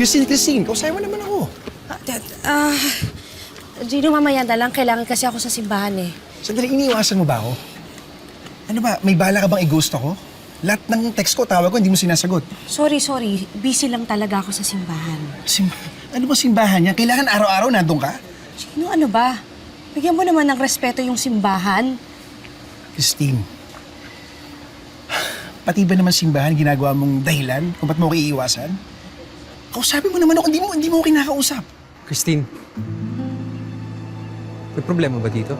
Christine, kausay mo naman ako. Gino, mamaya na lang. Kailangan kasi ako sa simbahan eh. Sandali, iniiwasan mo ba ako? Ano ba, may bala ka bang i-ghost ako? Lahat ng text ko, tawag ko, hindi mo sinasagot. Sorry. Busy lang talaga ako sa simbahan. Ano ba simbahan niya? Kailangan araw-araw nandun ka? Gino, ano ba? Bigyan mo naman ng respeto yung simbahan. Christine, pati ba naman simbahan ginagawa mong dahilan kung ba't mo ako iiwasan? Kausapin mo naman ako, hindi mo ako kinakausap. Christine, may problema ba dito?